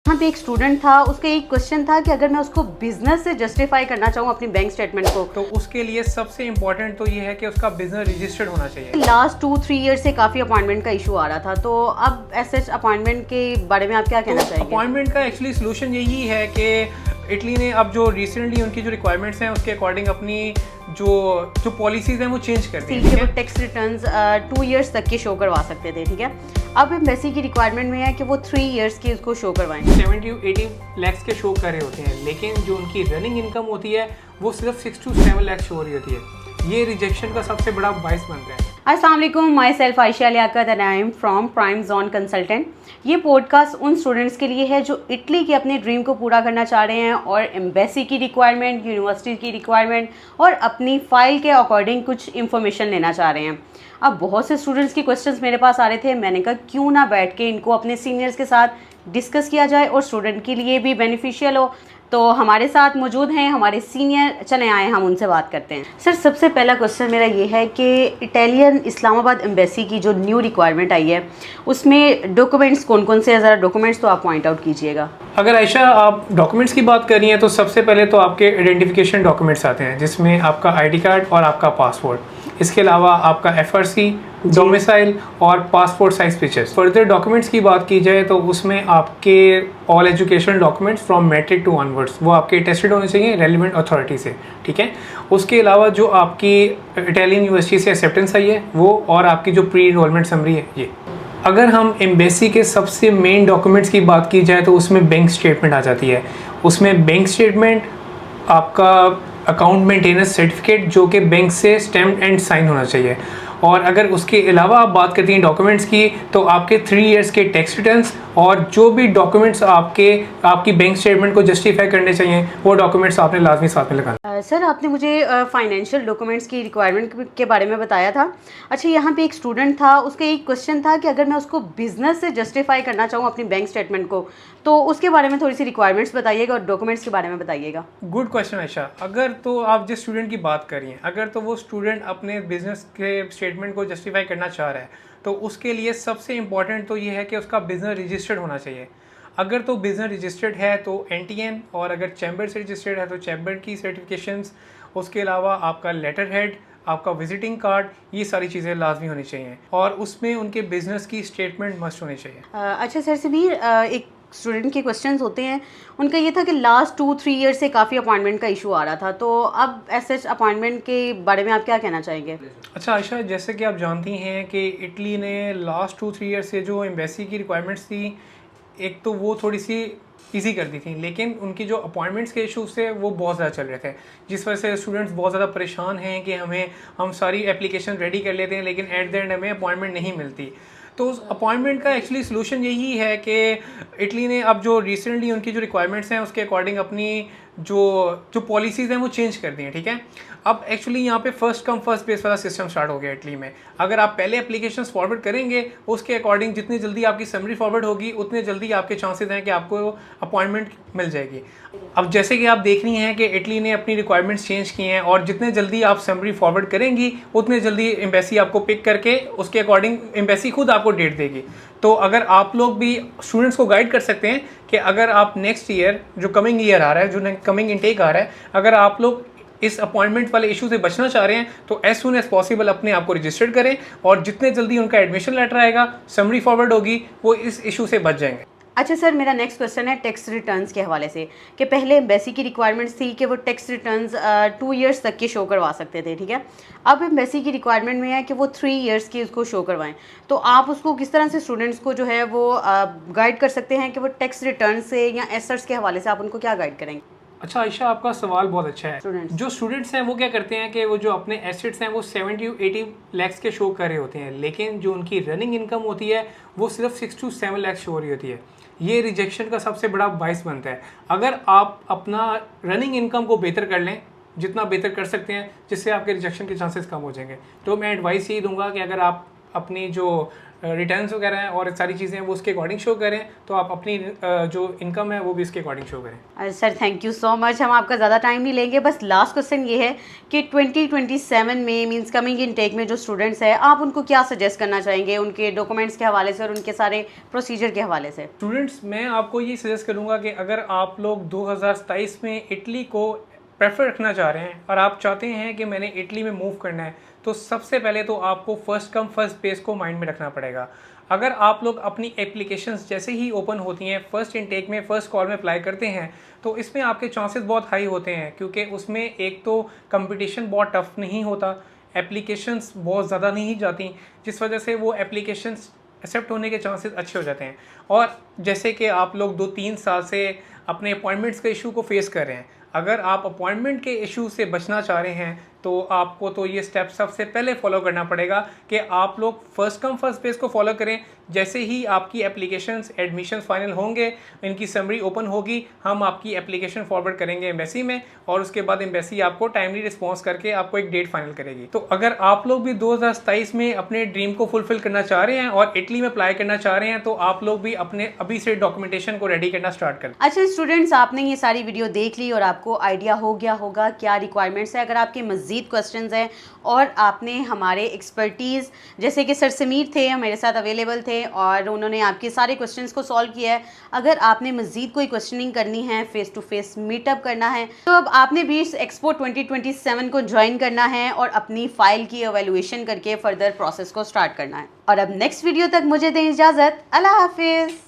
यहाँ पे एक स्टूडेंट था, उसका एक क्वेश्चन था कि अगर मैं उसको बिजनेस से जस्टिफाई करना चाहूँ अपनी बैंक स्टेटमेंट को, तो उसके लिए सबसे इम्पोर्टेंट तो ये है कि उसका बिजनेस रजिस्टर्ड होना चाहिए। लास्ट 2-3 ईयर से काफ़ी अपॉइंटमेंट का इशू आ रहा था, तो अब ऐसे अपॉइंटमेंट के बारे में आप क्या कहना चाहेंगे? अपॉइंटमेंट का एक्चुअली सोल्यूशन यही है कि इटली ने अब जो रिसेंटली उनकी जो रिक्वायरमेंट्स हैं उसके अकॉर्डिंग अपनी जो पॉलिसीज़ हैं वो चेंज कर दी है। वो टैक्स रिटर्न्स 2 इयर्स तक के शो करवा सकते थे, ठीक है। अब एम्बेसी की रिक्वायरमेंट में है कि वो 3 इयर्स के उसको शो करवाएं। 70-80 लैक्स के शो कर रहे होते हैं, लेकिन जो उनकी रनिंग इनकम होती है वो सिर्फ 6 to 7 लाख शो हो रही होती है। ये रिजेक्शन का सबसे बड़ा बाइस बनता है। अस्सलाम वालेकुम, myself Ayesha Liaqat and I am from prime zone consultant. ये पॉडकास्ट उन स्टूडेंट्स के लिए है जो इटली के अपने ड्रीम को पूरा करना चाह रहे हैं और एम्बेसी की रिक्वायरमेंट, यूनिवर्सिटी की रिक्वायरमेंट और अपनी फ़ाइल के अकॉर्डिंग कुछ इन्फॉर्मेशन लेना चाह रहे हैं। अब बहुत से स्टूडेंट्स के क्वेश्चंस मेरे पास आ रहे थे, मैंने कहा क्यों ना बैठ के इनको अपने सीनियर्स के साथ डिस्कस किया जाए और स्टूडेंट के लिए भी बेनिफिशियल हो। तो हमारे साथ मौजूद हैं हमारे सीनियर, चले आए हम उनसे बात करते हैं। सर, सबसे पहला क्वेश्चन मेरा ये है कि इटालियन इस्लामाबाद एम्बेसी की जो न्यू रिक्वायरमेंट आई है उसमें डॉक्यूमेंट्स कौन कौन से हैं, ज़रा डॉक्यूमेंट्स तो आप पॉइंट आउट कीजिएगा। अगर आयशा आप डॉक्यूमेंट्स की बात कर रही हैं तो सबसे पहले तो आपके आइडेंटिफिकेशन डॉक्यूमेंट्स आते हैं, जिसमें आपका आईडी कार्ड और आपका पासपोर्ट। इसके अलावा आपका एफआरसी, डोमिसाइल और passport size pictures. Further documents की बात की जाए तो उसमें आपके all education documents from matric to onwards वो आपके टेस्टेड होने चाहिए रेलिवेंट अथॉरिटी से, ठीक है। उसके अलावा जो आपकी इटालियन यूनिवर्सिटी से एक्सेप्टेंस आई है वो, और आपकी जो प्री इनरोलमेंट समरी है ये। अगर हम एम्बेसी के सबसे मेन डॉक्यूमेंट्स की बात की जाए तो उसमें बैंक स्टेटमेंट आ जाती है। उसमें बैंक स्टेटमेंट, आपका अकाउंट मेंटेनेंस सर्टिफिकेट जो कि बैंक से स्टैम्प्ड एंड साइन होना चाहिए, और अगर उसके अलावा आप बात करती हैं डॉक्यूमेंट्स की तो आपके 3 इयर्स के टैक्स रिटर्न्स और जो भी डॉक्यूमेंट्स आपकी बैंक स्टेटमेंट को जस्टिफाई करने चाहिए वो डॉक्यूमेंट्स आपने लाजमी साथ में लगाना। सर, आपने मुझे फाइनेंशियल डॉक्यूमेंट्स की रिक्वायरमेंट के बारे में बताया था। अच्छा, यहाँ पे एक स्टूडेंट था, उसका एक क्वेश्चन था कि अगर मैं उसको बिजनेस से जस्टिफाई करना चाहूँ अपनी बैंक स्टेटमेंट को, तो उसके बारे में थोड़ी सी रिक्वायरमेंट्स बताइएगा और डॉक्यूमेंट्स के बारे में बताइएगा। Good question Ayesha. अगर तो आप जिस स्टूडेंट की बात कर रही हैं, अगर तो वो स्टूडेंट अपने बिजनेस के स्टेटमेंट को जस्टिफाई करना चाह रहा है तो उसके लिए सबसे इम्पॉर्टेंट तो ये है कि उसका बिजनेस रजिस्टर्ड होना चाहिए। अगर तो बिजनेस रजिस्टर्ड है तो एनटीएन, और अगर चैम्बर से रजिस्टर्ड है तो चैम्बर की सर्टिफिकेशंस, उसके अलावा आपका लेटर हेड, आपका विजिटिंग कार्ड, ये सारी चीज़ें लाजमी होनी चाहिए और उसमें उनके बिजनेस की स्टेटमेंट मस्ट होनी चाहिए। अच्छा सर, समीर, एक स्टूडेंट के क्वेश्चंस होते हैं, उनका ये था कि लास्ट 2-3 ईयर से काफ़ी अपॉइंटमेंट का इशू आ रहा था, तो अब ऐसे अपॉइंटमेंट के बारे में आप क्या कहना चाहेंगे? अच्छा आयशा, जैसे कि आप जानती हैं कि इटली ने लास्ट 2-3 ईयर से जो एम्बेसी की रिक्वायरमेंट्स थी, एक तो वो थोड़ी सी ईजी कर दी थी, लेकिन उनकी जो अपॉइंटमेंट्स के इशूज़ थे वो बहुत ज़्यादा चल रहे थे, जिस वजह से स्टूडेंट्स बहुत ज़्यादा परेशान हैं कि हम सारी एप्लीकेशन रेडी कर लेते हैं लेकिन एट द एंड हमें अपॉइंटमेंट नहीं मिलती। तो उस अपॉइंटमेंट का एक्चुअली सोल्यूशन यही है कि इटली ने अब जो रिसेंटली उनकी जो रिक्वायरमेंट्स हैं उसके अकॉर्डिंग अपनी जो पॉलिसीज़ हैं वो चेंज कर दी हैं, ठीक है। अब एक्चुअली यहाँ पे फर्स्ट कम फर्स्ट बेस वाला सिस्टम स्टार्ट हो गया इटली में। अगर आप पहले एप्लीकेशन फॉरवर्ड करेंगे उसके अकॉर्डिंग जितनी जल्दी आपकी समरी फॉरवर्ड होगी उतने जल्दी आपके चांसेस हैं कि आपको अपॉइंटमेंट मिल जाएगी। अब जैसे कि आप देख रही हैं कि इटली ने अपनी रिक्वायरमेंट्स चेंज की हैं और जितने जल्दी आप समरी फॉरवर्ड करेंगी उतने जल्दी एम्बेसी आपको पिक करके उसके अकॉर्डिंग एम्बेसी खुद आपको डेट देगी। तो अगर आप लोग भी स्टूडेंट्स को गाइड कर सकते हैं कि अगर आप नेक्स्ट ईयर जो कमिंग ईयर आ रहा है, जो कमिंग इनटेक आ रहा है, अगर आप लोग इस अपॉइंटमेंट वाले इशू से बचना चाह रहे हैं तो एज सुन एज पॉसिबल अपने आप को रजिस्टर्ड करें और जितने जल्दी उनका एडमिशन लेटर आएगा, समरी फॉरवर्ड होगी, वो इस इशू से बच जाएंगे। अच्छा सर, मेरा नेक्स्ट क्वेश्चन है टैक्स रिटर्न्स के हवाले से कि पहले एम्बेसी की रिक्वायरमेंट्स थी कि वो टैक्स रिटर्न्स 2 इयर्स तक के शो करवा सकते थे, ठीक है। अब एम्बेसी की रिक्वायरमेंट में है कि वो 3 इयर्स की उसको शो करवाएं, तो आप उसको किस तरह से स्टूडेंट्स को जो है वो गाइड कर सकते हैं कि वो टैक्स रिटर्न से या एसेट्स के हवाले से आप उनको क्या गाइड करेंगे? अच्छा आयशा, आपका सवाल बहुत अच्छा है। जो स्टूडेंट्स हैं वो क्या करते हैं कि वो जो अपने एसेट्स हैं वो 70-80 लैक्स के शो कर रहे होते हैं, लेकिन जो उनकी रनिंग इनकम होती है वो सिर्फ 6 to 7 लाख शो हो रही होती है। ये रिजेक्शन का सबसे बड़ा बाइस बनता है। अगर आप अपना रनिंग इनकम को बेहतर कर लें, जितना बेहतर कर सकते हैं, जिससे आपके रिजेक्शन के चांसेस कम हो जाएंगे, तो मैं एडवाइस यही दूंगा कि अगर आप अपनी जो रिटर्न्स वगैरह हैं और सारी चीज़ें वो उसके अकॉर्डिंग शो करें, तो आप अपनी जो इनकम है वो भी इसके अकॉर्डिंग शो करें। Sir thank you so much, हम आपका ज़्यादा टाइम नहीं लेंगे। बस लास्ट क्वेश्चन ये है कि 2027 में मींस कमिंग इन टेक में जो स्टूडेंट्स हैं, आप उनको क्या सजेस्ट करना चाहेंगे उनके डॉक्यूमेंट्स के हवाले से और उनके सारे प्रोसीजर के हवाले से? स्टूडेंट्स, मैं आपको ये सजेस्ट करूँगा कि अगर आप लोग 2027 में इटली को प्रेफर रखना चाह रहे हैं और आप चाहते हैं कि मैंने इटली में मूव करना है, तो सबसे पहले तो आपको फर्स्ट कम फर्स्ट बेस को माइंड में रखना पड़ेगा। अगर आप लोग अपनी एप्लीकेशंस जैसे ही ओपन होती हैं, फर्स्ट इनटेक में फर्स्ट कॉल में अप्लाई करते हैं, तो इसमें आपके चांसेस बहुत हाई होते हैं, क्योंकि उसमें एक तो कंपटीशन बहुत टफ नहीं होता, एप्लीकेशंस बहुत ज़्यादा नहीं जाती, जिस वजह से वो एप्लीकेशंस एक्सेप्ट होने के चांसेस अच्छे हो जाते हैं। और जैसे कि आप लोग 2-3 साल से अपने अपॉइंटमेंट्स के इशू को फेस कर रहे हैं, अगर आप अपॉइंटमेंट के इशू से बचना चाह रहे हैं तो आपको तो ये स्टेप सबसे पहले फॉलो करना पड़ेगा कि आप लोग फर्स्ट कम फर्स्ट बेस को फॉलो करें। जैसे ही आपकी एप्लीकेशंस एडमिशंस फाइनल होंगे, इनकी समरी ओपन होगी, हम आपकी एप्लीकेशन फॉरवर्ड करेंगे एम्बेसी में, और उसके बाद एम्बेसी आपको टाइमली रिस्पॉन्स करके आपको एक डेट फाइनल करेगी। तो अगर आप लोग भी 2027 में अपने ड्रीम को फुलफिल करना चाह रहे हैं और इटली में अप्लाई करना चाह रहे हैं, तो आप लोग भी अपने अभी से डॉक्यूमेंटेशन को रेडी करना स्टार्ट करें। अच्छा स्टूडेंट्स, आपने ये सारी वीडियो देख ली और आपको आइडिया हो गया होगा क्या रिक्वायरमेंट्स है। अगर आपके मज़ीद क्वेश्चंस हैं और आपने हमारे एक्सपर्टीज़ जैसे कि सर समीर थे मेरे साथ अवेलेबल थे और उन्होंने आपके सारे क्वेश्चंस को सॉल्व किया है, अगर आपने मज़ीद कोई क्वेश्चनिंग करनी है, फेस टू फेस मीटअप करना है, तो अब आपने भी इस एक्सपो 2027 को ज्वाइन करना है और अपनी फ़ाइल की एवेल्युएशन करके फर्दर प्रोसेस को स्टार्ट करना है। और अब नेक्स्ट वीडियो तक मुझे दें इजाज़त। अल्लाह हाफिज़।